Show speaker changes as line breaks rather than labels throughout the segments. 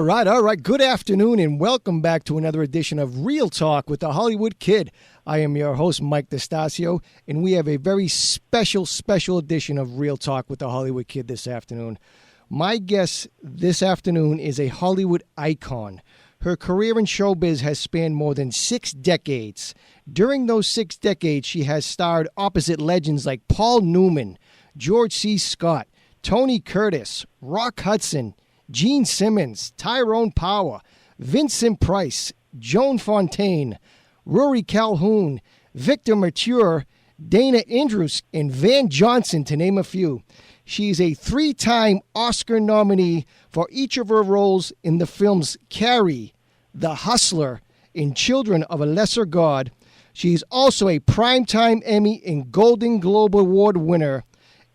All right. Good afternoon and welcome back to another edition of Real Talk with the Hollywood Kid. I am your host, Mike DeStasio, and we have a very special edition of Real Talk with the Hollywood Kid this afternoon. My guest this afternoon is a Hollywood icon. Her career in showbiz has spanned more than 6 decades. During those 6 decades, she has starred opposite legends like Paul Newman, George C. Scott, Tony Curtis, Rock Hudson, Gene Simmons, Tyrone Power, Vincent Price, Joan Fontaine, Rory Calhoun, Victor Mature, Dana Andrews, and Van Johnson, to name a few. She is a 3-time Oscar nominee for each of her roles in the films Carrie, The Hustler, and Children of a Lesser God. She is also a Primetime Emmy and Golden Globe Award winner.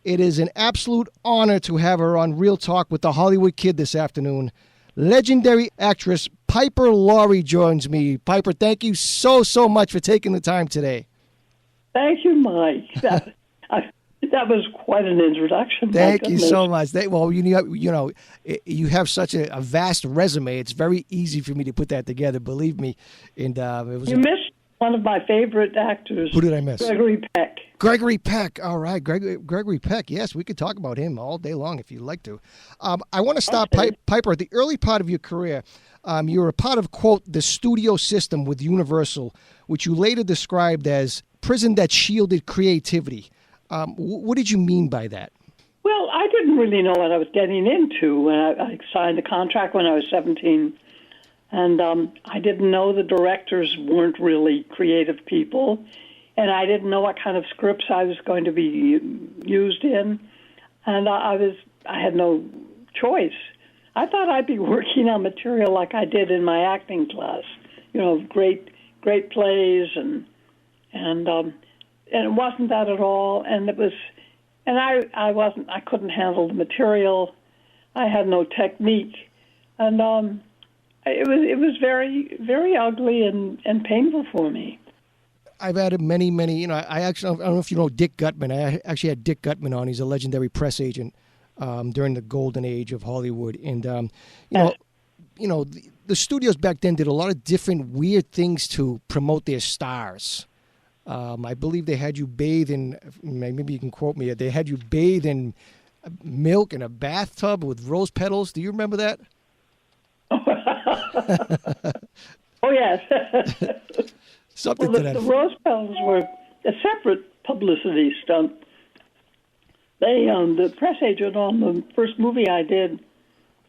It is an absolute honor to have her on Real Talk with the Hollywood Kid this afternoon. Legendary actress Piper Laurie joins me. Piper, thank you so much for taking the time today.
Thank you, Mike. That was quite an introduction.
Thank you so much. You have such a vast resume. It's very easy for me to put that together, believe me. And
you missed one of my favorite actors.
Who did I miss?
Gregory Peck.
Gregory Peck. All right. Gregory Peck. Yes, we could talk about him all day long if you'd like to. I want to stop, okay. Piper, at the early part of your career. You were a part of, quote, the studio system with Universal, which you later described as prison that shielded creativity. What did you mean by that?
Well, I didn't really know what I was getting into when I signed the contract when I was 17. And I didn't know the directors weren't really creative people. And I didn't know what kind of scripts I was going to be used in. And I had no choice. I thought I'd be working on material like I did in my acting class. You know, great plays and it wasn't that at all. And it was, and I couldn't handle the material. I had no technique. And it was very, very ugly and painful for me.
I've had many, I don't know if you know Dick Gutman. I actually had Dick Gutman on. He's a legendary press agent during the golden age of Hollywood. And, the studios back then did a lot of different weird things to promote their stars. I believe they had you bathe in, maybe you can quote me, they had you bathe in milk in a bathtub with rose petals. Do you remember that?
Oh, yes.
Something to that.
The rose petals were a separate publicity stunt. The press agent on the first movie I did,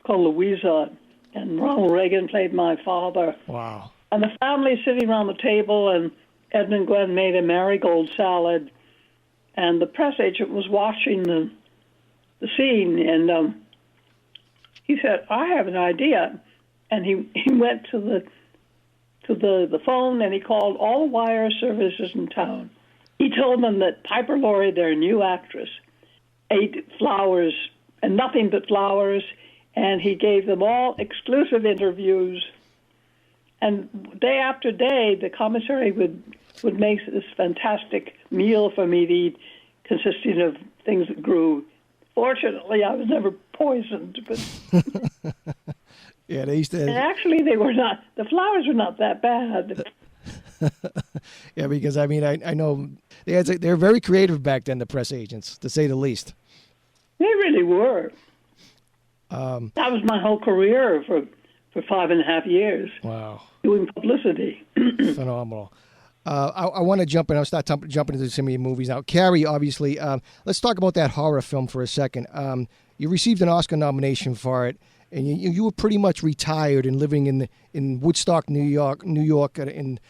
called Louisa, and Ronald Reagan played my father.
Wow.
And the family sitting around the table, and Edmund Glenn made a marigold salad, and the press agent was watching the scene, and he said, "I have an idea," and he went to the phone and he called all the wire services in town. He told them that Piper Laurie, their new actress, ate flowers and nothing but flowers, and he gave them all exclusive interviews. And day after day, the commissary would make this fantastic meal for me to eat, consisting of things that grew. Fortunately, I was never poisoned, but
yeah, they used to.
And actually, they were not. The flowers were not that bad.
Yeah, because I know they're very creative back then, the press agents, to say the least.
They really were. That was my whole career for 5.5 years.
Wow.
Doing publicity.
Phenomenal. I want to jump in. I'll start jumping into some of your movies now. Carrie, obviously. Let's talk about that horror film for a second. You received an Oscar nomination for it, and you were pretty much retired and living in Woodstock, New York. And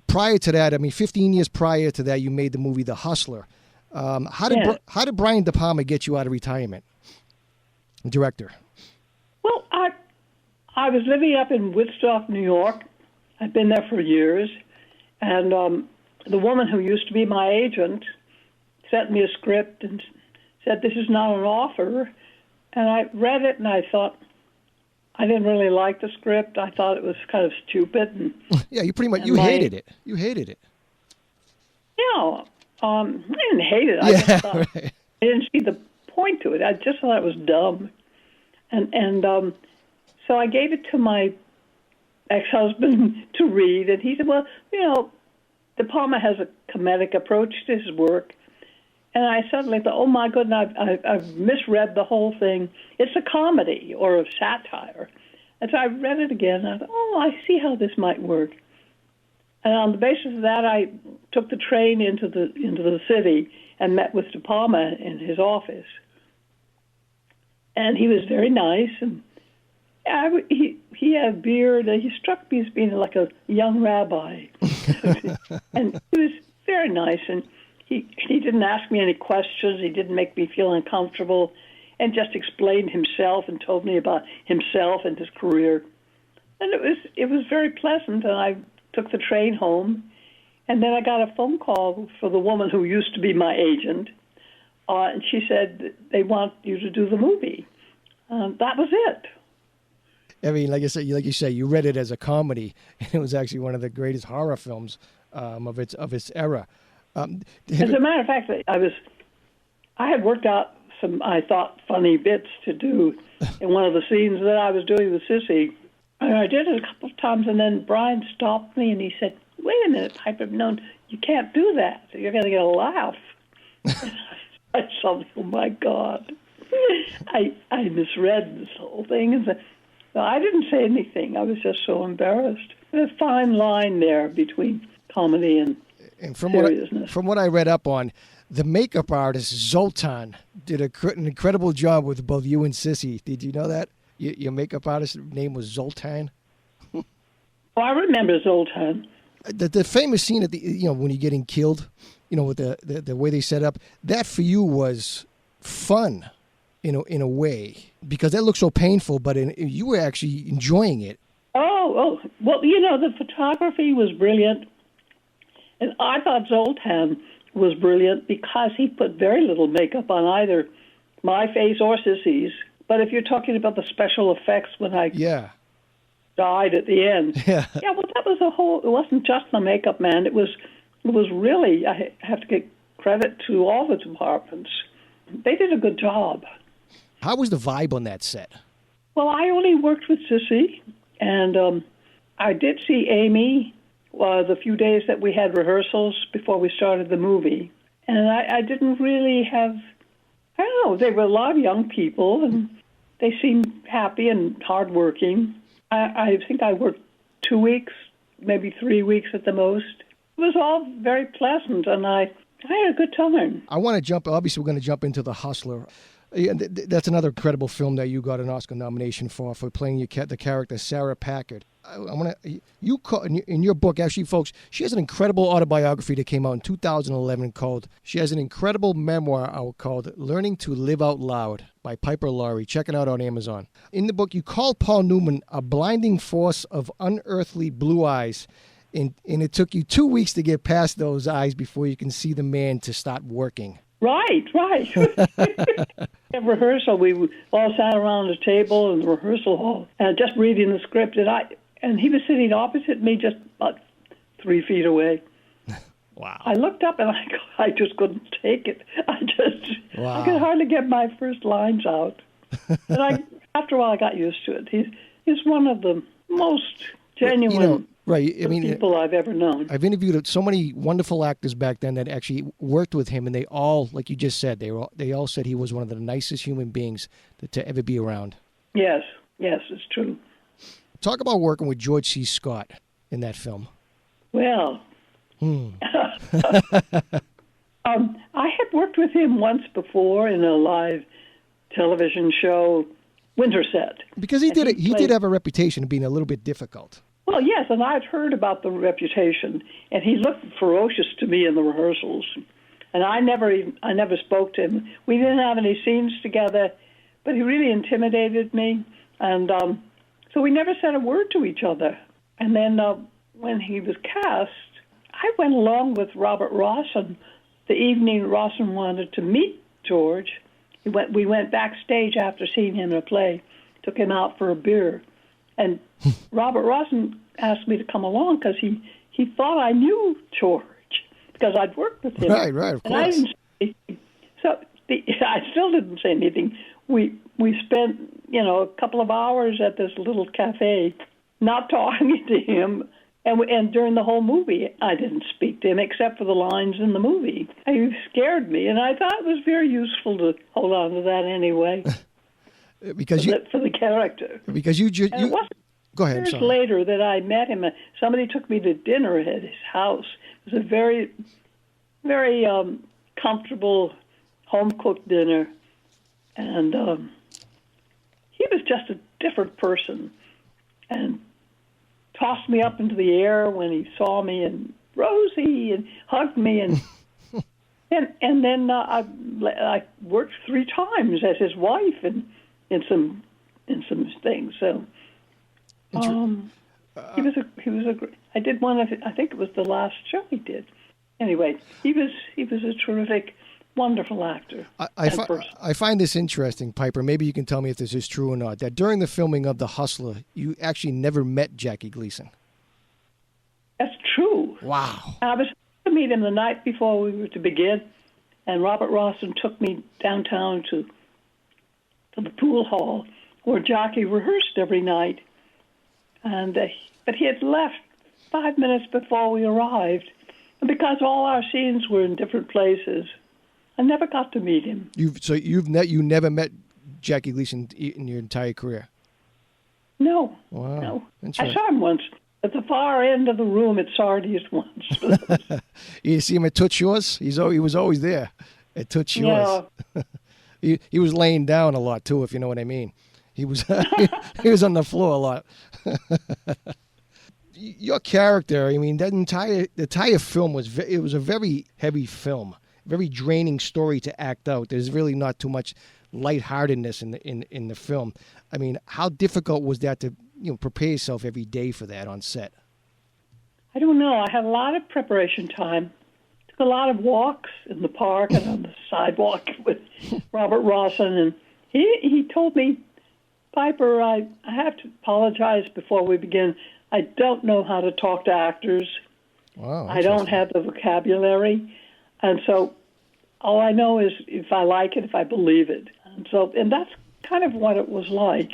prior to that, 15 years prior to that, you made the movie The Hustler. How did Brian De Palma get you out of retirement? Director.
Well, I was living up in Woodstock, New York. I'd been there for years. And the woman who used to be my agent sent me a script and said, "This is not an offer." And I read it and I thought, I didn't really like the script. I thought it was kind of stupid. And,
yeah, you pretty much, hated it. You hated it.
Yeah, I didn't hate it. I just thought, right. I didn't see the point to it. I just thought it was dumb. And so So I gave it to my ex-husband to read, and he said, well, De Palma has a comedic approach to his work. And I suddenly thought, oh, my goodness, I've misread the whole thing. It's a comedy or a satire. And so I read it again, and I thought, oh, I see how this might work. And on the basis of that, I took the train into the city and met with De Palma in his office. And he was very nice, and he had a beard, and he struck me as being like a young rabbi. And he was very nice, and he didn't ask me any questions. He didn't make me feel uncomfortable, and just explained himself and told me about himself and his career. And it was very pleasant, and I took the train home. And then I got a phone call for the woman who used to be my agent, and she said, they want you to do the movie. That was it.
I mean, like you say, you read it as a comedy, and it was actually one of the greatest horror films of its era.
As a matter of fact, I had worked out some, I thought, funny bits to do in one of the scenes that I was doing with Sissy. And I did it a couple of times, and then Brian stopped me, and he said, wait a minute, Piper, no, you can't do that. You're going to get a laugh. I thought, oh, my God. I misread this whole thing. And so I didn't say anything. I was just so embarrassed. There's a fine line there between comedy and seriousness.
From what I read up on, the makeup artist Zoltan did an incredible job with both you and Sissy. Did you know that? Your makeup artist's name was Zoltan?
Oh, I remember Zoltan.
The famous scene at when you're getting killed, with the way they set up, that for you was fun, in a way, because that looked so painful, but you were actually enjoying it.
Oh, well, the photography was brilliant, and I thought Zoltan was brilliant because he put very little makeup on either my face or Sissy's. But if you're talking about the special effects when I died at the end, well, that was it wasn't just the makeup man. It was really, I have to give credit to all the departments. They did a good job.
How was the vibe on that set?
Well, I only worked with Sissy, and I did see Amy the few days that we had rehearsals before we started the movie. And I didn't really have, I don't know, they were a lot of young people, and they seemed happy and hardworking. I think I worked 2 weeks, maybe 3 weeks at the most. It was all very pleasant, and I had a good time.
I want to jump, obviously we're going to jump into The Hustler. That's another incredible film that you got an Oscar nomination for playing the character Sarah Packard. In your book, actually, folks, she has an incredible autobiography that came out in 2011 she has an incredible memoir out called Learning to Live Out Loud by Piper Laurie. Check it out on Amazon. In the book, you call Paul Newman a blinding force of unearthly blue eyes, and it took you 2 weeks to get past those eyes before you can see the man to start working.
Right. At rehearsal, we all sat around the table in the rehearsal hall and just reading the script, and he was sitting opposite me, just about 3 feet away.
Wow!
I looked up and I just couldn't take it. I could hardly get my first lines out. And after a while, I got used to it. He's one of the most genuine.
Right. I mean,
people I've ever known.
I've interviewed so many wonderful actors back then that actually worked with him, and they all, like you just said, they all said he was one of the nicest human beings to ever be around.
Yes, it's true.
Talk about working with George C. Scott in that film.
Well, I had worked with him once before in a live television show, Winterset.
Because he did have a reputation of being a little bit difficult.
Well, yes, and I'd heard about the reputation, and he looked ferocious to me in the rehearsals. And I never spoke to him. We didn't have any scenes together, but he really intimidated me, and so we never said a word to each other. And then when he was cast, I went along with Robert Rawson the evening Rawson wanted to meet George. We went backstage after seeing him in a play, took him out for a beer. And Robert Rawson asked me to come along because he thought I knew George because I'd worked with him.
Right, of course.
And I didn't say anything. I still didn't say anything. We spent a couple of hours at this little cafe, not talking to him. And during the whole movie, I didn't speak to him except for the lines in the movie. He scared me, and I thought it was very useful to hold on to that anyway.
Because
for the character.
Because you go ahead.
Years later that I met him, somebody took me to dinner at his house. It was a very, very comfortable, home-cooked dinner. And he was just a different person and tossed me up into the air when he saw me, and Rosie, and hugged me. And and then I worked 3 times as his wife in some things. So he was a I did one of, I think it was the last show he did. Anyway, he was a terrific, wonderful actor.
I find this interesting, Piper. Maybe you can tell me if this is true or not. That during the filming of The Hustler, you actually never met Jackie Gleason.
That's true.
Wow.
I was to meet him the night before we were to begin, and Robert Rawson took me downtown to the pool hall where Jackie rehearsed every night. And but he had left 5 minutes before we arrived, and because all our scenes were in different places, I never got to meet him.
You never met Jackie Gleason in your entire career?
No.
Wow.
No. I saw him once at the far end of the room at Sardi's once.
You see him at Toots Shores? He was always there at Toots Shores.
Yeah.
He was laying down a lot too, if you know what I mean. He was he was on the floor a lot. Your character, I mean, the entire film was a very heavy film, very draining story to act out. There's really not too much lightheartedness in the film. I mean, how difficult was that to prepare yourself every day for that on set?
I don't know. I had a lot of preparation time. Took a lot of walks in the park and on the sidewalk with Robert Rawson, and he told me, Piper, I have to apologize before we begin. I don't know how to talk to actors.
Wow,
I don't have the vocabulary. And so all I know is if I like it, if I believe it. And that's kind of what it was like.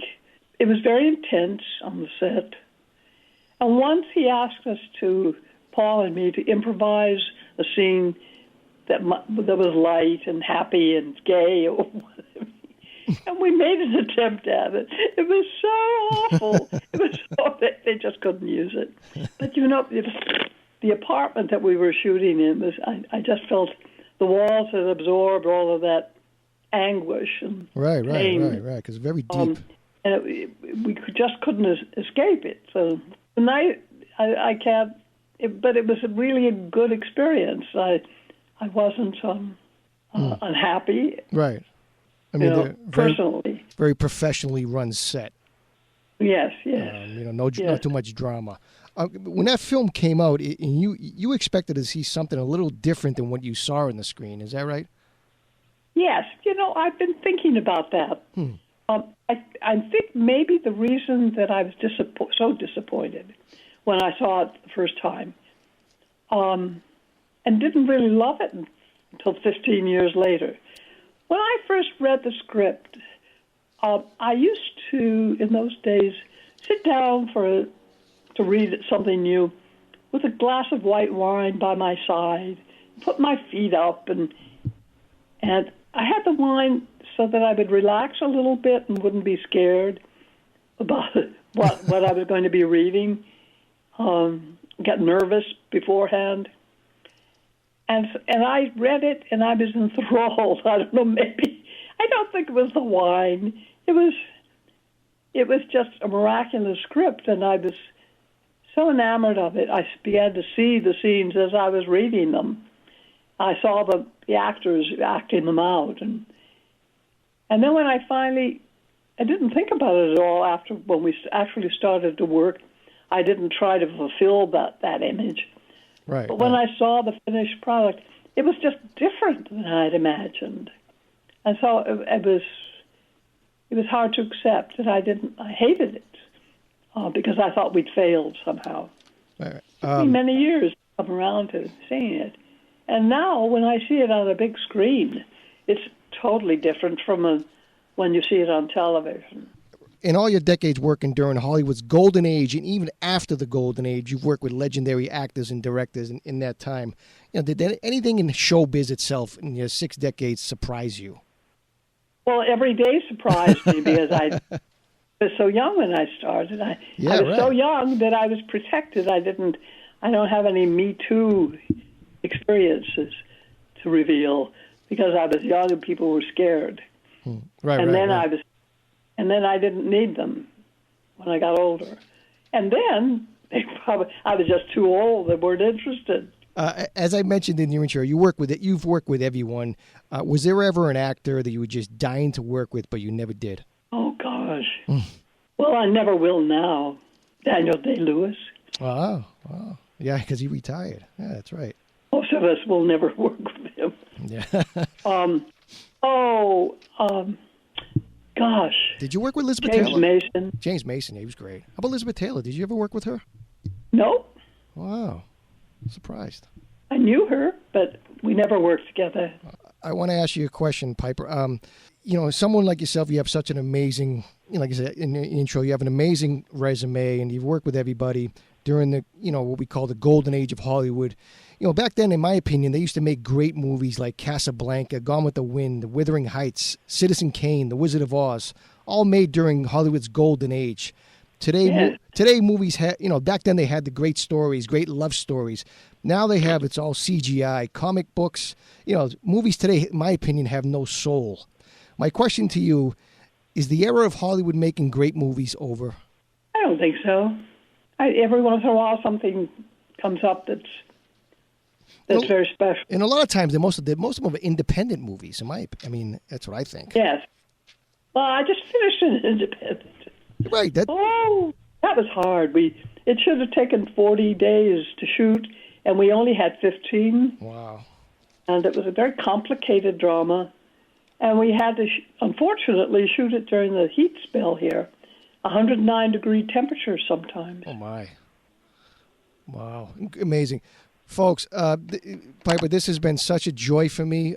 It was very intense on the set. And once he asked us Paul and me, to improvise a scene that was light and happy and gay or whatever. And we made an attempt at it. It was so awful. They just couldn't use it. But the apartment that we were shooting in I just felt the walls had absorbed all of that anguish and pain.
Right. Because very deep.
And we just couldn't escape it. So the night I can't. But it was really a good experience. I wasn't unhappy.
Right. I mean,
personally,
very professionally run set.
Yes.
Not too much drama. When that film came out, and you expected to see something a little different than what you saw on the screen. Is that right?
Yes. I've been thinking about that. I think maybe the reason that I was so disappointed when I saw it the first time, and didn't really love it until 15 years later. When I first read the script, I used to, in those days, sit down to read something new with a glass of white wine by my side, put my feet up, and I had the wine so that I would relax a little bit and wouldn't be scared about what I was going to be reading, get nervous beforehand. And I read it, and I was enthralled. I don't know, maybe. I don't think it was the wine. It was just a miraculous script, and I was so enamored of it. I began to see the scenes as I was reading them. I saw the actors acting them out. And then when I didn't think about it at all after when we actually started to work. I didn't try to fulfill that image.
Right.
But when I saw the finished product, it was just different than I'd imagined. And so it was hard to accept, and I hated it because I thought we'd failed somehow.
Right.
It took me many years to come around to seeing it. And now when I see it on a big screen, it's totally different from when you see it on television.
In all your decades working during Hollywood's golden age, and even after the golden age, you've worked with legendary actors and directors in that time. Did anything in showbiz itself in your 6 decades surprise you?
Well, every day surprised me because I was so young when I started. I was so young that I was protected. I don't have any Me Too experiences to reveal because I was young and people were scared. And then I didn't need them when I got older. And then I was just too old. They weren't interested.
As I mentioned in your intro, you've worked with everyone. Was there ever an actor that you were just dying to work with, but you never did?
Oh, gosh. Well, I never will now. Daniel Day-Lewis.
Wow. Yeah, because he retired. Yeah, that's right.
Most of us will never work with him.
Yeah.
Gosh.
Did you work with Elizabeth Taylor?
James Mason.
James Mason, yeah, he was great. How about Elizabeth Taylor? Did you ever work with her?
No.
Wow. Surprised.
I knew her, but we never worked together.
I want to ask you a question, Piper. Someone like yourself, you have such an amazing, like I said in the intro, you have an amazing resume, and you've worked with everybody during the, what we call the golden age of Hollywood. Back then, in my opinion, they used to make great movies like Casablanca, Gone with the Wind, The Wuthering Heights, Citizen Kane, The Wizard of Oz, all made during Hollywood's golden age. Today movies back then they had the great stories, great love stories. Now it's all CGI, comic books. Movies today, in my opinion, have no soul. My question to you, is the era of Hollywood making great movies over?
I don't think so. Every once in a while something comes up that's very special.
And a lot of times, most of them are independent movies. That's what I think.
Yes. Well, I just finished an independent.
Right.
That was hard. It should have taken 40 days to shoot, and we only had 15.
Wow.
And it was a very complicated drama, and we had to, unfortunately, shoot it during the heat spell here, 109-degree temperatures sometimes.
Oh, my. Wow. Amazing. Folks, Piper, this has been such a joy for me.